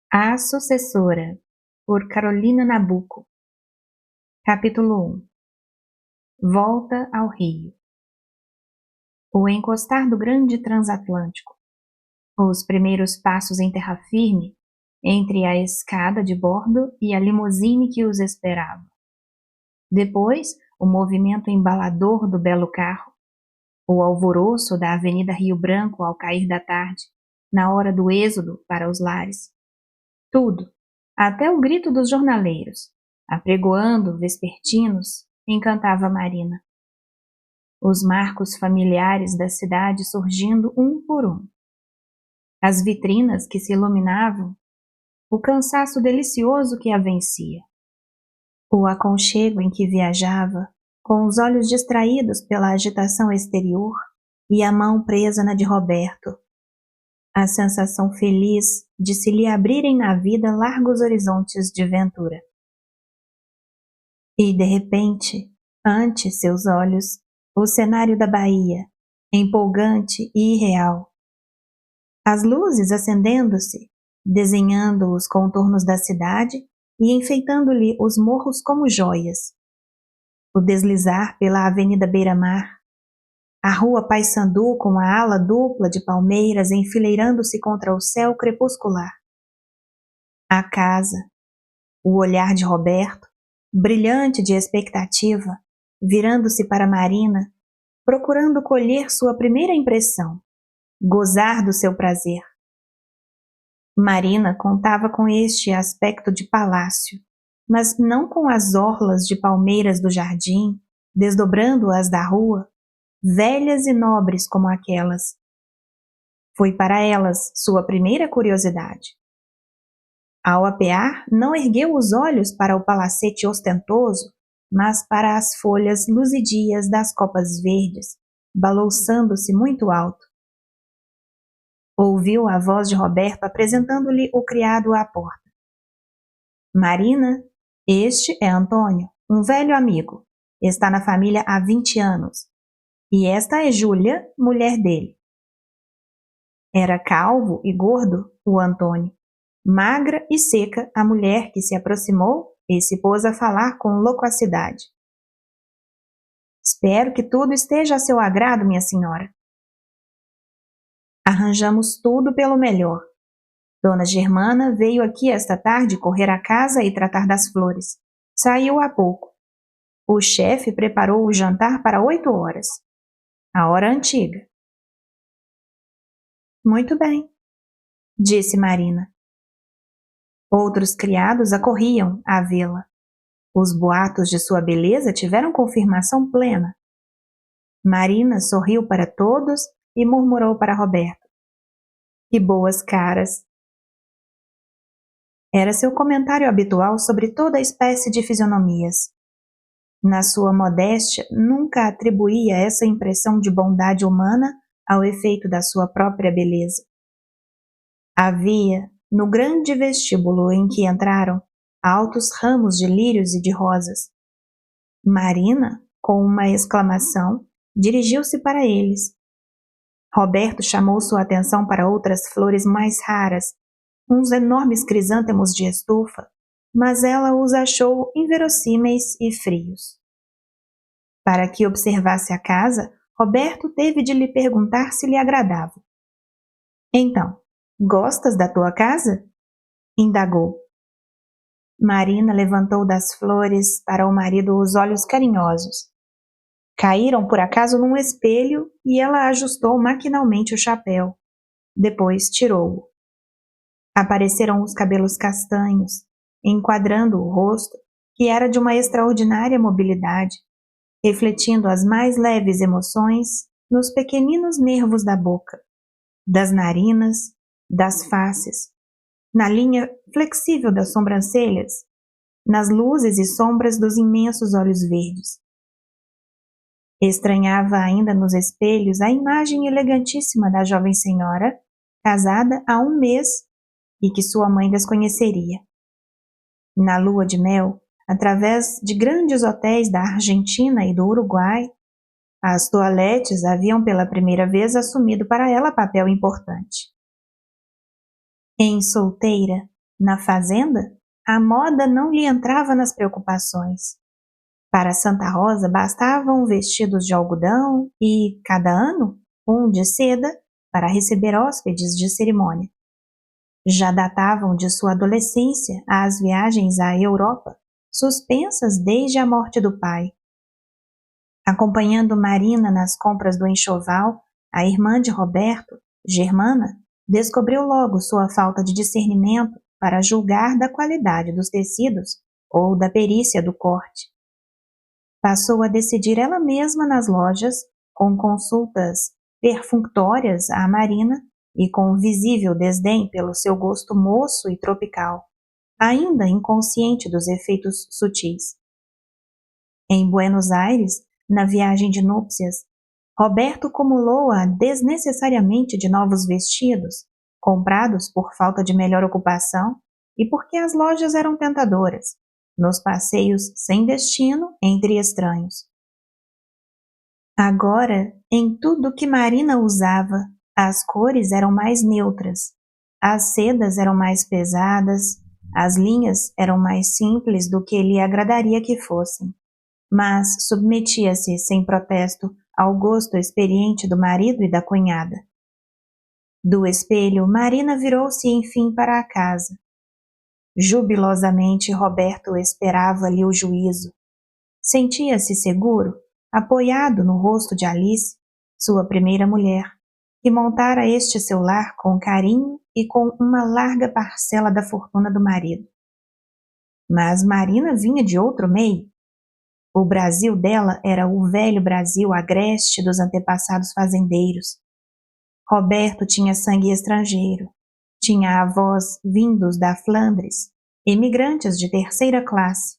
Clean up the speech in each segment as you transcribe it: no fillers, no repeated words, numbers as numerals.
A Sucessora, por Carolina Nabuco. Capítulo 1. Volta ao Rio. O encostar do grande transatlântico. Os primeiros passos em terra firme, entre a escada de bordo e a limusine que os esperava. Depois, o movimento embalador do belo carro, o alvoroço da Avenida Rio Branco ao cair da tarde, na hora do êxodo para os lares. Tudo, até o grito dos jornaleiros, apregoando vespertinos, encantava Marina. Os marcos familiares da cidade surgindo um por um. As vitrinas que se iluminavam, o cansaço delicioso que a vencia. O aconchego em que viajava, com os olhos distraídos pela agitação exterior e a mão presa na de Roberto. A sensação feliz de se lhe abrirem na vida largos horizontes de ventura. E, de repente, ante seus olhos, o cenário da Bahia, empolgante e irreal. As luzes acendendo-se, desenhando os contornos da cidade e enfeitando-lhe os morros como joias. O deslizar pela Avenida Beira-Mar, a rua Paissandu com a ala dupla de palmeiras enfileirando-se contra o céu crepuscular. A casa, o olhar de Roberto, brilhante de expectativa, virando-se para Marina, procurando colher sua primeira impressão, gozar do seu prazer. Marina contava com este aspecto de palácio, mas não com as orlas de palmeiras do jardim, desdobrando-as da rua, velhas e nobres como aquelas. Foi para elas sua primeira curiosidade. Ao apear, não ergueu os olhos para o palacete ostentoso, mas para as folhas luzidias das copas verdes, balouçando-se muito alto. Ouviu a voz de Roberto apresentando-lhe o criado à porta. Marina, este é Antônio, um velho amigo. Está na família há 20 anos. E esta é Júlia, mulher dele. Era calvo e gordo, o Antônio. Magra e seca a mulher que se aproximou e se pôs a falar com loquacidade. Espero que tudo esteja a seu agrado, minha senhora. Arranjamos tudo pelo melhor. Dona Germana veio aqui esta tarde correr a casa e tratar das flores. Saiu há pouco. O chefe preparou o jantar para 8 horas. A hora antiga. Muito bem, disse Marina. Outros criados acorriam à vê-la. Os boatos de sua beleza tiveram confirmação plena. Marina sorriu para todos e murmurou para Roberto. Que boas caras! Era seu comentário habitual sobre toda espécie de fisionomias. Na sua modéstia, nunca atribuía essa impressão de bondade humana ao efeito da sua própria beleza. Havia, no grande vestíbulo em que entraram, altos ramos de lírios e de rosas. Marina, com uma exclamação, dirigiu-se para eles. Roberto chamou sua atenção para outras flores mais raras, uns enormes crisântemos de estufa, mas ela os achou inverossímeis e frios. Para que observasse a casa, Roberto teve de lhe perguntar se lhe agradava. Então, gostas da tua casa? Indagou. Marina levantou das flores para o marido os olhos carinhosos. Caíram por acaso num espelho e ela ajustou maquinalmente o chapéu. Depois tirou-o. Apareceram os cabelos castanhos, enquadrando o rosto, que era de uma extraordinária mobilidade, refletindo as mais leves emoções nos pequeninos nervos da boca, das narinas, das faces, na linha flexível das sobrancelhas, nas luzes e sombras dos imensos olhos verdes. Estranhava ainda nos espelhos a imagem elegantíssima da jovem senhora, casada há 1 mês e que sua mãe desconheceria. Na lua de mel, através de grandes hotéis da Argentina e do Uruguai, as toaletes haviam pela primeira vez assumido para ela papel importante. Em solteira, Na fazenda, a moda não lhe entrava nas preocupações. Para Santa Rosa bastavam vestidos de algodão e, cada ano, um de seda para receber hóspedes de cerimônia. Já datavam de sua adolescência as viagens à Europa, suspensas desde a morte do pai. Acompanhando Marina nas compras do enxoval, a irmã de Roberto, Germana, descobriu logo sua falta de discernimento para julgar da qualidade dos tecidos ou da perícia do corte. Passou a decidir ela mesma nas lojas, com consultas perfunctórias à Marina e com visível desdém pelo seu gosto moço e tropical, ainda inconsciente dos efeitos sutis. Em Buenos Aires, na viagem de núpcias, Roberto cumulou-a desnecessariamente de novos vestidos, comprados por falta de melhor ocupação e porque as lojas eram tentadoras, nos passeios sem destino entre estranhos. Agora, em tudo que Marina usava, as cores eram mais neutras, as sedas eram mais pesadas, as linhas eram mais simples do que lhe agradaria que fossem, mas submetia-se sem protesto ao gosto experiente do marido e da cunhada. Do espelho, Marina virou-se enfim para a casa. Jubilosamente, Roberto esperava-lhe o juízo. Sentia-se seguro, apoiado no rosto de Alice, sua primeira mulher, que montara este seu lar com carinho e com uma larga parcela da fortuna do marido. Mas Marina vinha de outro meio. O Brasil dela era o velho Brasil agreste dos antepassados fazendeiros. Roberto tinha sangue estrangeiro. Tinha avós vindos da Flandres, emigrantes de terceira classe.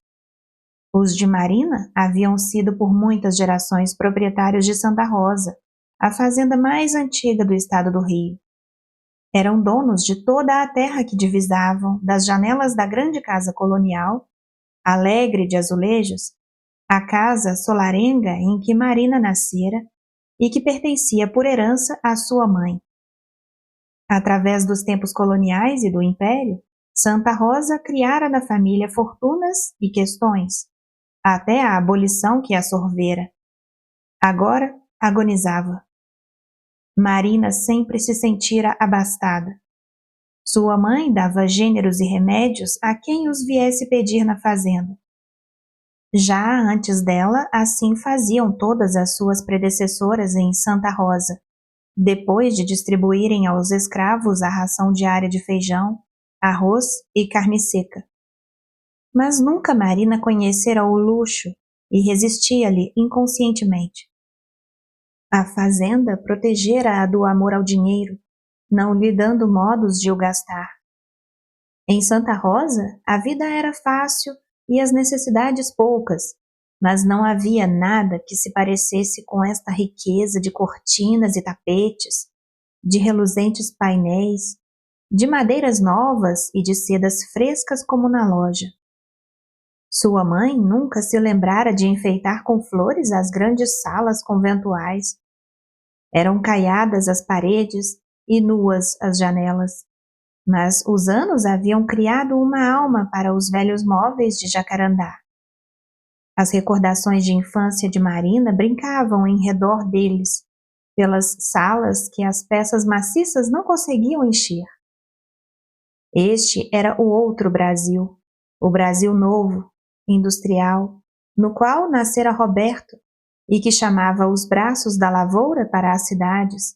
Os de Marina haviam sido por muitas gerações proprietários de Santa Rosa, a fazenda mais antiga do estado do Rio. Eram donos de toda a terra que divisavam das janelas da grande casa colonial, alegre de azulejos, a casa solarenga em que Marina nascera e que pertencia por herança à sua mãe. Através dos tempos coloniais e do Império, Santa Rosa criara da família fortunas e questões, até a abolição que a sorvera. Agora agonizava. Marina sempre se sentira abastada. Sua mãe dava gêneros e remédios a quem os viesse pedir na fazenda. Já antes dela, assim faziam todas as suas predecessoras em Santa Rosa, depois de distribuírem aos escravos a ração diária de feijão, arroz e carne seca. Mas nunca Marina conhecera o luxo e resistia-lhe inconscientemente. A fazenda protegera-a do amor ao dinheiro, não lhe dando modos de o gastar. Em Santa Rosa, a vida era fácil e as necessidades poucas, mas não havia nada que se parecesse com esta riqueza de cortinas e tapetes, de reluzentes painéis, de madeiras novas e de sedas frescas como na loja. Sua mãe nunca se lembrara de enfeitar com flores as grandes salas conventuais. Eram caiadas as paredes e nuas as janelas, mas os anos haviam criado uma alma para os velhos móveis de jacarandá. As recordações de infância de Marina brincavam em redor deles, pelas salas que as peças maciças não conseguiam encher. Este era o outro Brasil, o Brasil novo, industrial, no qual nascera Roberto e que chamava os braços da lavoura para as cidades,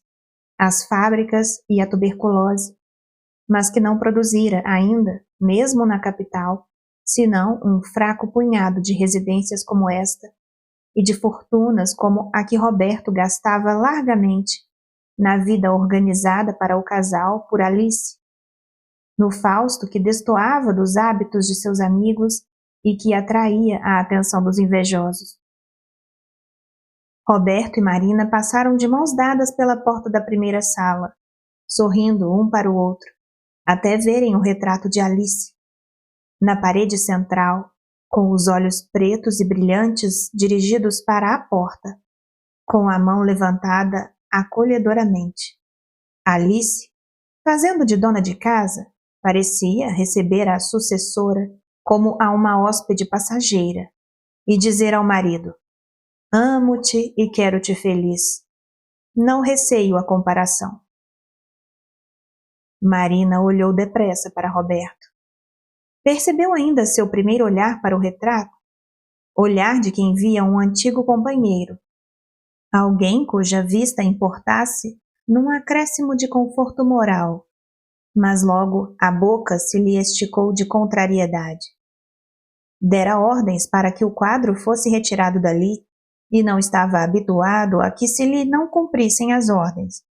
as fábricas e a tuberculose, mas que não produzira ainda, mesmo na capital, senão um fraco punhado de residências como esta e de fortunas como a que Roberto gastava largamente na vida organizada para o casal por Alice, no Fausto que destoava dos hábitos de seus amigos e que atraía a atenção dos invejosos. Roberto e Marina passaram de mãos dadas pela porta da primeira sala, sorrindo um para o outro, até verem o retrato de Alice. Na parede central, com os olhos pretos e brilhantes dirigidos para a porta, com a mão levantada acolhedoramente. Alice, fazendo de dona de casa, Parecia receber a sucessora como a uma hóspede passageira e dizer ao marido: amo-te e quero-te feliz. Não receio a comparação. Marina olhou depressa para Roberto. Percebeu ainda seu primeiro olhar para o retrato, olhar de quem via um antigo companheiro, alguém cuja vista importasse num acréscimo de conforto moral, mas logo a boca se lhe esticou de contrariedade. Dera ordens para que o quadro fosse retirado dali, e não estava habituado a que se lhe não cumprissem as ordens.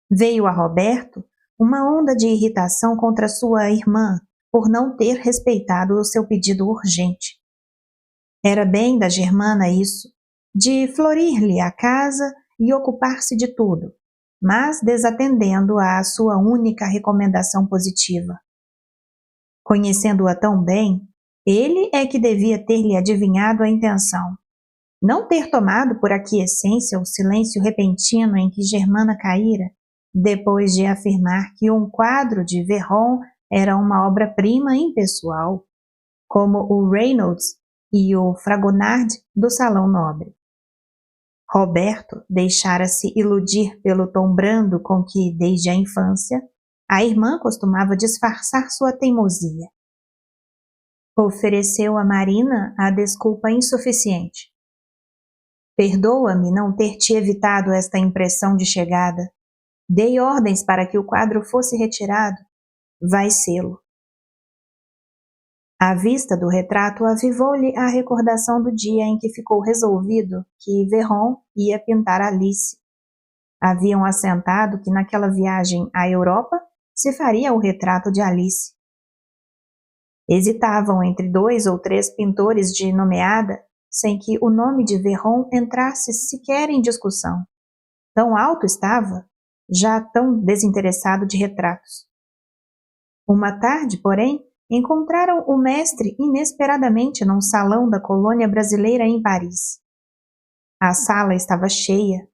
Veio a Roberto uma onda de irritação contra sua irmã por não ter respeitado o seu pedido urgente. Era bem da germana isso, de florir-lhe a casa e ocupar-se de tudo, mas desatendendo à sua única recomendação positiva. Conhecendo-a tão bem, ele é que devia ter-lhe adivinhado a intenção. Não ter tomado por aquiescência o silêncio repentino em que Germana caíra, depois de afirmar que um quadro de Verron era uma obra-prima impessoal, como o Reynolds e o Fragonard do Salão Nobre. Roberto deixara-se iludir pelo tom brando com que, desde a infância, a irmã costumava disfarçar sua teimosia. Ofereceu a Marina a desculpa insuficiente. Perdoa-me não ter te evitado esta impressão de chegada. Dei ordens para que o quadro fosse retirado. Vai sê-lo. A vista do retrato avivou-lhe a recordação do dia em que ficou resolvido que Verron ia pintar Alice. Haviam assentado que naquela viagem à Europa se faria o retrato de Alice. Hesitavam entre 2 ou 3 pintores de nomeada, sem que o nome de Verron entrasse sequer em discussão. Tão alto estava, já tão desinteressado de retratos. Uma tarde, porém, encontraram o mestre inesperadamente num salão da colônia brasileira em Paris. A sala estava cheia.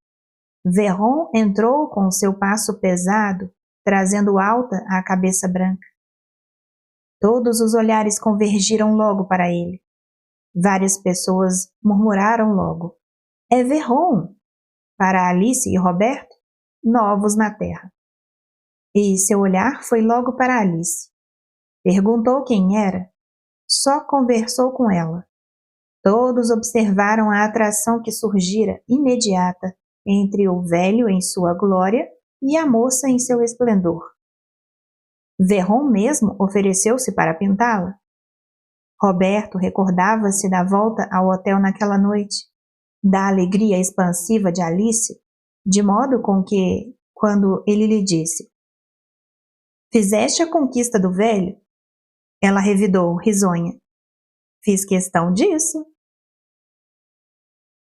Verron entrou com seu passo pesado, trazendo alta a cabeça branca. Todos os olhares convergiram logo para ele. Várias pessoas murmuraram logo: é Verron! Para Alice e Roberto, novos na terra. E seu olhar foi logo para Alice. Perguntou quem era. Só conversou com ela. Todos observaram a atração que surgira imediata entre o velho em sua glória e a moça em seu esplendor. Verron mesmo ofereceu-se para pintá-la. Roberto recordava-se da volta ao hotel naquela noite, da alegria expansiva de Alice, de modo com que, quando ele lhe disse: fizeste a conquista do velho? Ela revidou, risonha: fiz questão disso.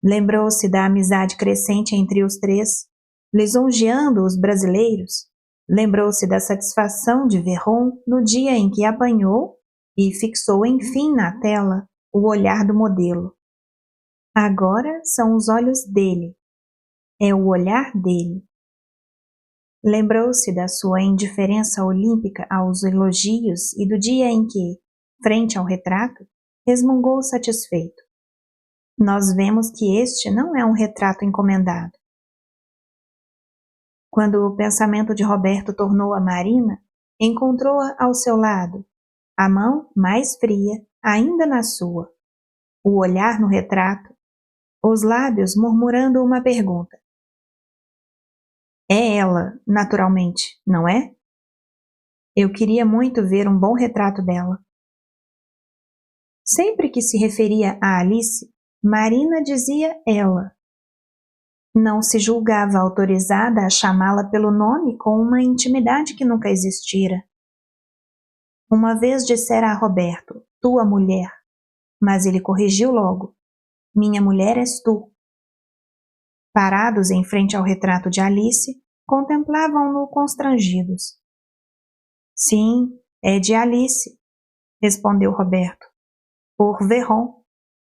Lembrou-se da amizade crescente entre os 3, lisonjeando os brasileiros. Lembrou-se da satisfação de Verron no dia em que apanhou e fixou enfim na tela o olhar do modelo. Agora são os olhos dele. É o olhar dele. Lembrou-se da sua indiferença olímpica aos elogios e do dia em que, frente ao retrato, resmungou satisfeito: nós vemos que este não é um retrato encomendado. Quando o pensamento de Roberto tornou a Marina, encontrou-a ao seu lado, a mão mais fria ainda na sua, o olhar no retrato, os lábios murmurando uma pergunta. É ela, naturalmente, não é? Eu queria muito ver um bom retrato dela. Sempre que se referia a Alice, Marina dizia ela. Não se julgava autorizada a chamá-la pelo nome com uma intimidade que nunca existira. Uma vez dissera a Roberto, tua mulher, mas ele corrigiu logo, minha mulher és tu. Parados em frente ao retrato de Alice, contemplavam-no constrangidos. Sim, é de Alice, respondeu Roberto, por Verron.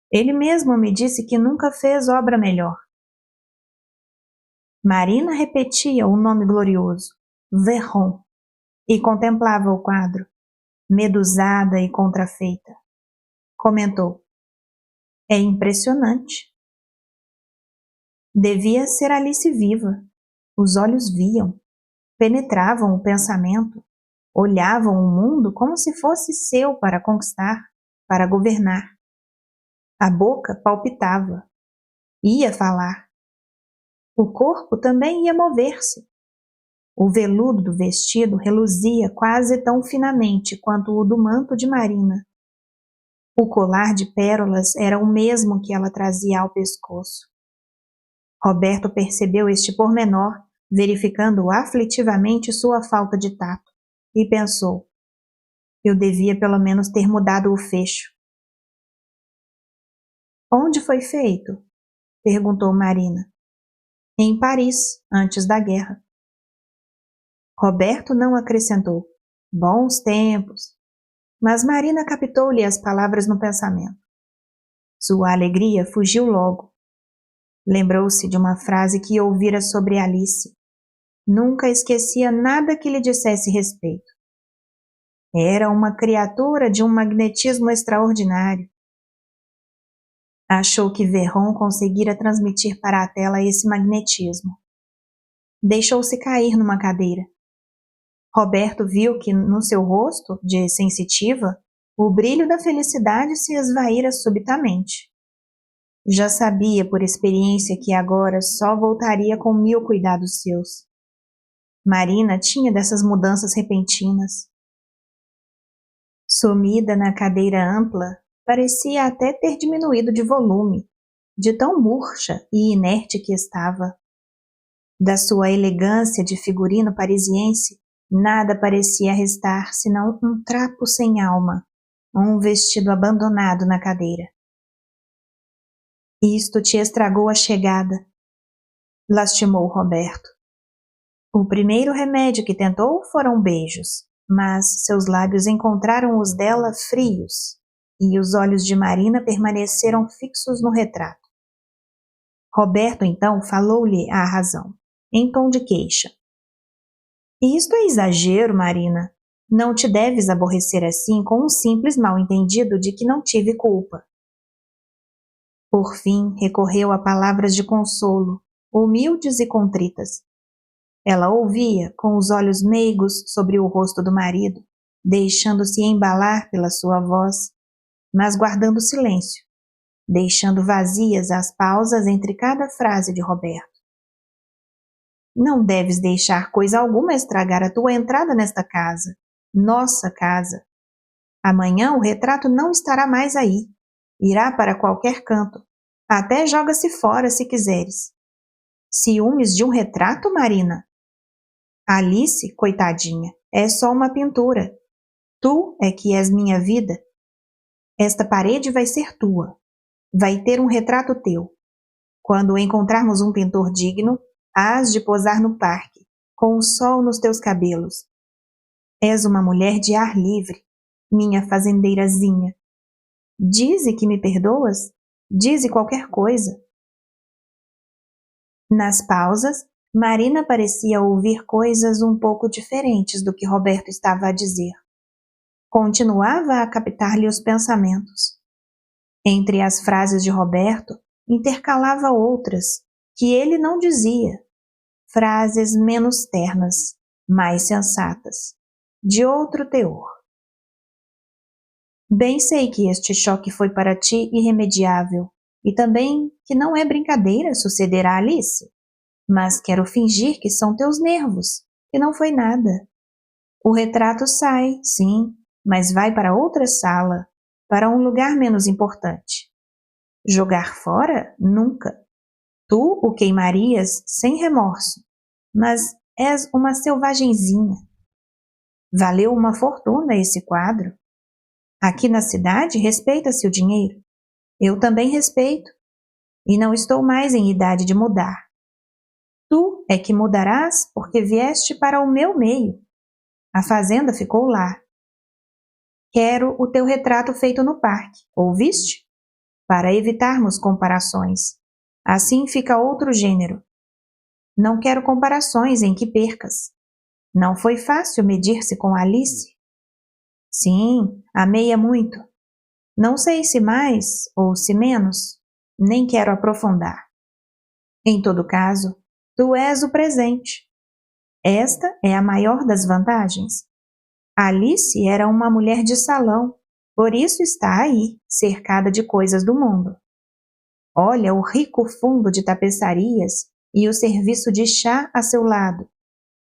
Ele mesmo me disse que nunca fez obra melhor. Marina repetia o nome glorioso, Verron. e contemplava o quadro, medusada e contrafeita. Comentou: é impressionante. Devia ser Alice viva. Os olhos viam, penetravam o pensamento, olhavam o mundo como se fosse seu para conquistar, para governar. A boca palpitava, ia falar. O corpo também ia mover-se. O veludo do vestido reluzia quase tão finamente quanto o do manto de Marina. O colar de pérolas era o mesmo que ela trazia ao pescoço. Roberto percebeu este pormenor, verificando aflitivamente sua falta de tato, e pensou: eu devia pelo menos ter mudado o fecho. Onde foi feito? Perguntou Marina. Em Paris, antes da guerra. Roberto não acrescentou: bons tempos. Mas Marina captou-lhe as palavras no pensamento. Sua alegria fugiu logo. Lembrou-se de uma frase que ouvira sobre Alice. Nunca esquecia nada que lhe dissesse respeito. Era uma criatura de um magnetismo extraordinário. Achou que Verron conseguira transmitir para a tela esse magnetismo. Deixou-se cair numa cadeira. Roberto viu que no seu rosto, de sensitiva, o brilho da felicidade se esvaíra subitamente. Já sabia por experiência que agora só voltaria com 1000 cuidados seus. Marina tinha dessas mudanças repentinas. Sumida na cadeira ampla, parecia até ter diminuído de volume, de tão murcha e inerte que estava. Da sua elegância de figurino parisiense, nada parecia restar senão um trapo sem alma, um vestido abandonado na cadeira. Isto te estragou a chegada, lastimou Roberto. O primeiro remédio que tentou foram beijos, mas seus lábios encontraram os dela frios, e os olhos de Marina permaneceram fixos no retrato. Roberto então falou-lhe a razão, em tom de queixa. Isto é exagero, Marina. Não te deves aborrecer assim com um simples mal-entendido de que não tive culpa. Por fim, recorreu a palavras de consolo, humildes e contritas. Ela ouvia, com os olhos meigos sobre o rosto do marido, deixando-se embalar pela sua voz, mas guardando silêncio, deixando vazias as pausas entre cada frase de Roberto. Não deves deixar coisa alguma estragar a tua entrada nesta casa, nossa casa. Amanhã o retrato não estará mais aí. Irá para qualquer canto. Até joga-se fora se quiseres. Ciúmes de um retrato, Marina? Alice, coitadinha, é só uma pintura. Tu é que és minha vida. Esta parede vai ser tua. Vai ter um retrato teu. Quando encontrarmos um pintor digno, hás de posar no parque, com o sol nos teus cabelos. És uma mulher de ar livre, minha fazendeirazinha. Dize que me perdoas? Dize qualquer coisa. Nas pausas, Marina parecia ouvir coisas um pouco diferentes do que Roberto estava a dizer. Continuava a captar-lhe os pensamentos. Entre as frases de Roberto, intercalava outras, que ele não dizia, frases menos ternas, mais sensatas, de outro teor. Bem sei que este choque foi para ti irremediável, e também que não é brincadeira suceder a Alice, mas quero fingir que são teus nervos, que não foi nada. O retrato sai, sim, mas vai para outra sala, para um lugar menos importante. Jogar fora? Nunca. Tu o queimarias sem remorso, mas és uma selvagenzinha. Valeu uma fortuna esse quadro. Aqui na cidade respeita-se o dinheiro. Eu também respeito, e não estou mais em idade de mudar. Tu é que mudarás porque vieste para o meu meio. A fazenda ficou lá. Quero o teu retrato feito no parque, ouviste? Para evitarmos comparações. Assim fica outro gênero. Não quero comparações em que percas. Não foi fácil medir-se com Alice? Sim, amei-a muito. Não sei se mais ou se menos, nem quero aprofundar. Em todo caso, tu és o presente. Esta é a maior das vantagens. Alice era uma mulher de salão, por isso está aí, cercada de coisas do mundo. Olha o rico fundo de tapeçarias e o serviço de chá a seu lado,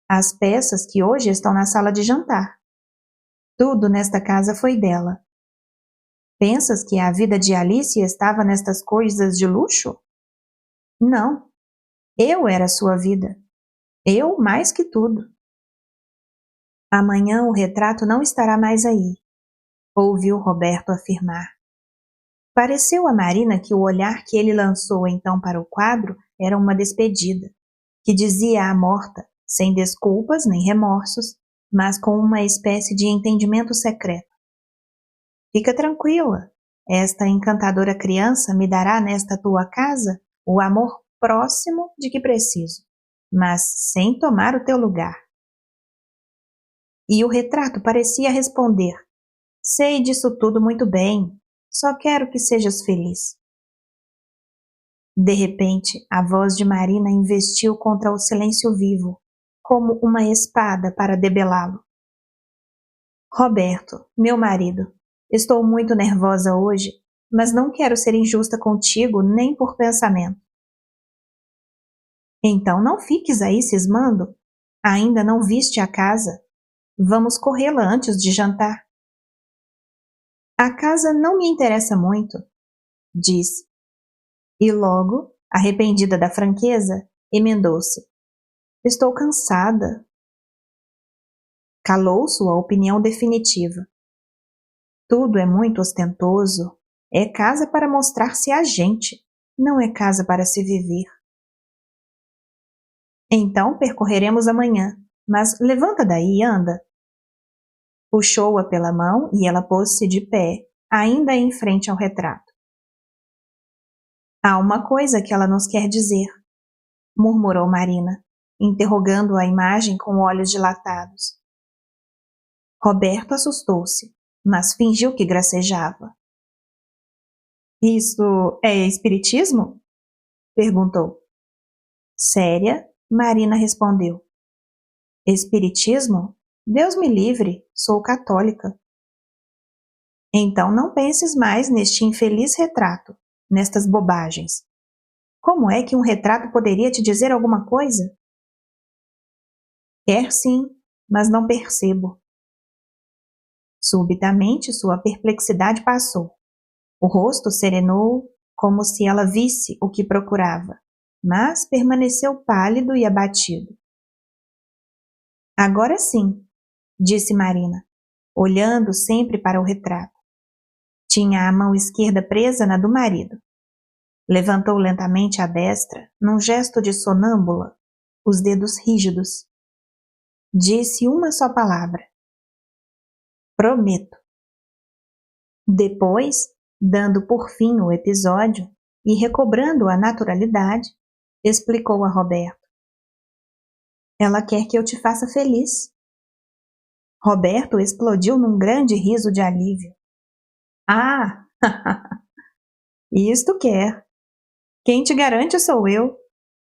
as peças que hoje estão na sala de jantar. Tudo nesta casa foi dela. Pensas que a vida de Alice estava nestas coisas de luxo? Não. Eu era sua vida. Eu mais que tudo. Amanhã o retrato não estará mais aí, ouviu Roberto afirmar. Pareceu a Marina que o olhar que ele lançou então para o quadro era uma despedida, que dizia à morta, sem desculpas nem remorsos, mas com uma espécie de entendimento secreto. Fica tranquila, esta encantadora criança me dará nesta tua casa o amor próximo de que preciso, mas sem tomar o teu lugar. E o retrato parecia responder: sei disso tudo muito bem, só quero que sejas feliz. De repente, a voz de Marina investiu contra o silêncio vivo, como uma espada para debelá-lo. Roberto, meu marido, estou muito nervosa hoje, mas não quero ser injusta contigo nem por pensamento. Então não fiques aí cismando. Ainda não viste a casa. Vamos corrê-la antes de jantar. A casa não me interessa muito, disse. E logo, arrependida da franqueza, emendou-se. Estou cansada. Calou sua opinião definitiva. Tudo é muito ostentoso. É casa para mostrar-se a gente, não é casa para se viver. Então percorreremos amanhã, mas levanta daí e anda. Puxou-a pela mão e ela pôs-se de pé, ainda em frente ao retrato. Há uma coisa que ela nos quer dizer, murmurou Marina, interrogando a imagem com olhos dilatados. Roberto assustou-se, mas fingiu que gracejava. Isso é espiritismo? Perguntou. Séria, Marina respondeu. Espiritismo? Deus me livre, sou católica. Então não penses mais neste infeliz retrato, nestas bobagens. Como é que um retrato poderia te dizer alguma coisa? Quer sim, mas não percebo. Subitamente sua perplexidade passou. O rosto serenou como se ela visse o que procurava, mas permaneceu pálido e abatido. Agora sim, disse Marina, olhando sempre para o retrato. Tinha a mão esquerda presa na do marido. Levantou lentamente a destra, num gesto de sonâmbula, os dedos rígidos. Disse uma só palavra. Prometo. Depois, dando por fim o episódio e recobrando a naturalidade, explicou a Roberto. Ela quer que eu te faça feliz. Roberto explodiu num grande riso de alívio. Ah, isto quer. Quem te garante sou eu.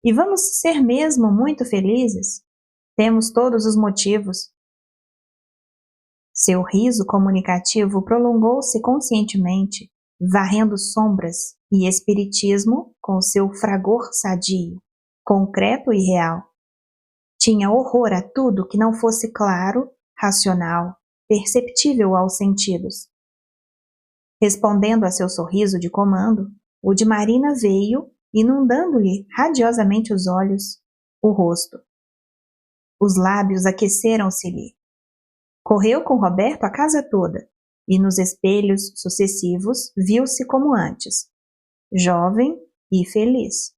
E vamos ser mesmo muito felizes. Temos todos os motivos. Seu riso comunicativo prolongou-se conscientemente, varrendo sombras e espiritismo com seu fragor sadio, concreto e real. Tinha horror a tudo que não fosse claro, racional, perceptível aos sentidos. Respondendo a seu sorriso de comando, o de Marina veio, inundando-lhe radiosamente os olhos, o rosto. Os lábios aqueceram-se-lhe. Correu com Roberto a casa toda, e nos espelhos sucessivos viu-se como antes, jovem e feliz.